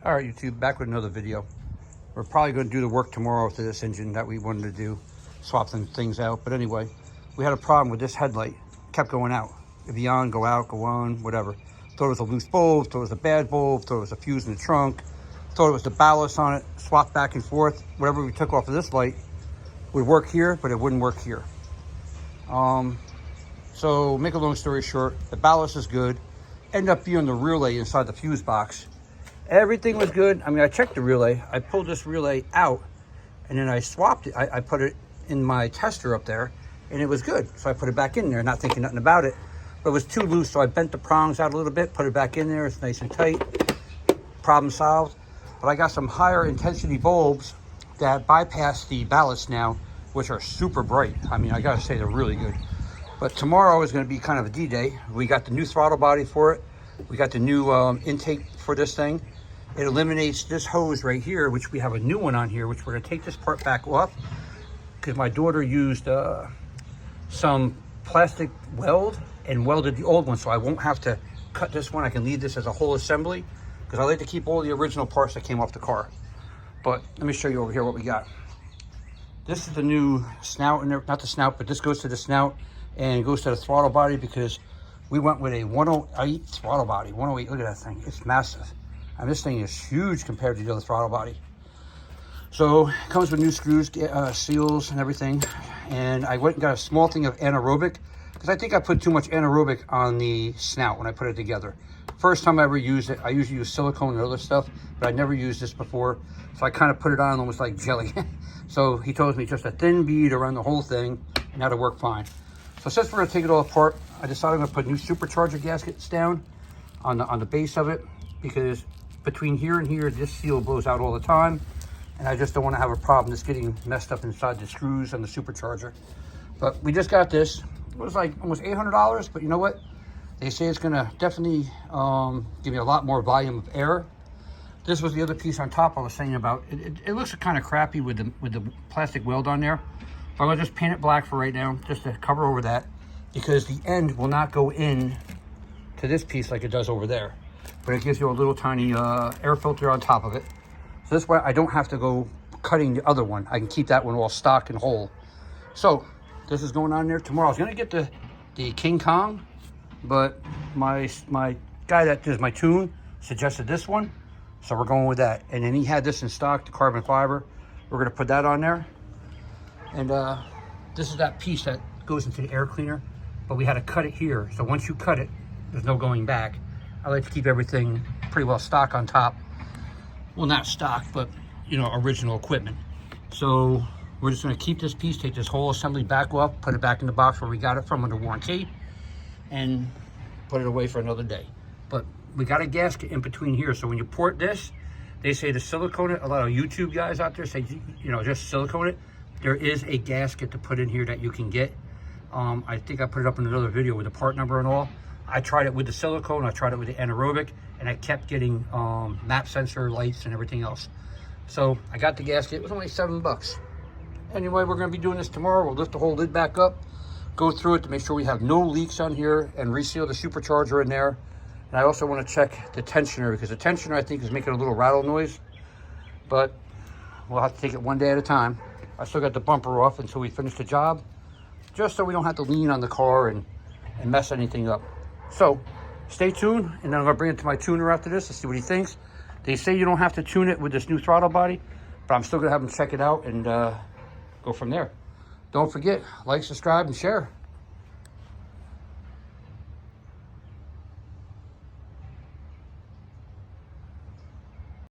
All right, YouTube, back with another video. We're probably going to do the work tomorrow to this engine that we wanted to do, swap some things out. But anyway, we had a problem with this headlight. It kept going out. It'd be on, go out, go on, whatever. Thought it was a loose bulb, thought it was a bad bulb, thought it was a fuse in the trunk, thought it was the ballast on it, swapped back and forth. Whatever we took off of this light would work here, but it wouldn't work here. So make a long story short, the ballast is good. Ended up being the relay inside the fuse box. Everything was good. I mean, I checked the relay. I pulled this relay out and then I swapped it. I put it in my tester up there and it was good. So I put it back in there, not thinking nothing about it. But it was too loose, so I bent the prongs out a little bit, put it back in there. It's nice and tight. Problem solved. But I got some higher intensity bulbs that bypass the ballast now, which are super bright. I mean, I gotta say they're really good. But tomorrow is gonna be kind of a D-Day. We got the new throttle body for it. We got the new intake for this thing. It eliminates this hose right here, which we have a new one on here, which we're gonna take this part back off because my daughter used some plastic weld and welded the old one, so I won't have to cut this one. I can leave this as a whole assembly because I like to keep all the original parts that came off the car. But let me show you over here what we got. This is the new snout, and not the snout, but this goes to the snout and goes to the throttle body because we went with a 108 throttle body. 108, look at that thing, it's massive. I mean, this thing is huge compared to the other throttle body. So it comes with new screws, seals and everything. And I went and got a small thing of anaerobic because I think I put too much anaerobic on the snout when I put it together. First time I ever used it, I usually use silicone and other stuff, but I never used this before. So I kind of put it on almost like jelly. So he told me just a thin bead around the whole thing and that'll work fine. So since we're gonna take it all apart, I decided I'm gonna put new supercharger gaskets down on the base of it because between here and here, this seal blows out all the time. And I just don't want to have a problem just getting messed up inside the screws and the supercharger. But we just got this. It was like almost $800, but you know what? They say it's gonna definitely give me a lot more volume of air. This was the other piece on top I was saying about. It looks kind of crappy with the plastic weld on there. But I'm gonna just paint it black for right now, just to cover over that, because the end will not go in to this piece like it does over there. But it gives you a little tiny air filter on top of it. So this way I don't have to go cutting the other one. I can keep that one all stock and whole. So this is going on there tomorrow. I was gonna get the King Kong, but my guy that does my tune suggested this one. So we're going with that. And then he had this in stock, the carbon fiber. We're gonna put that on there. And this is that piece that goes into the air cleaner, but we had to cut it here. So once you cut it, there's no going back. I like to keep everything pretty well stock on top. Well, not stock, but you know, original equipment. So we're just gonna keep this piece, take this whole assembly back off, put it back in the box where we got it from under warranty, and put it away for another day. But we got a gasket in between here. So when you port this, they say to silicone it. A lot of YouTube guys out there say, you know, just silicone it. There is a gasket to put in here that you can get. I think I put it up in another video with the part number and all. I tried it with the silicone, I tried it with the anaerobic, and I kept getting map sensor lights and everything else. So I got the gasket, it was only $7. Anyway, we're gonna be doing this tomorrow. We'll lift the whole lid back up, go through it to make sure we have no leaks on here, and reseal the supercharger in there. And I also wanna check the tensioner, because the tensioner I think is making a little rattle noise, but we'll have to take it one day at a time. I still got the bumper off until we finish the job, just so we don't have to lean on the car and mess anything up. So stay tuned, and then I'm gonna bring it to my tuner after this to see what he thinks. They say you don't have to tune it with this new throttle body, but I'm still gonna have him check it out and go from there. Don't forget, like, subscribe, and share.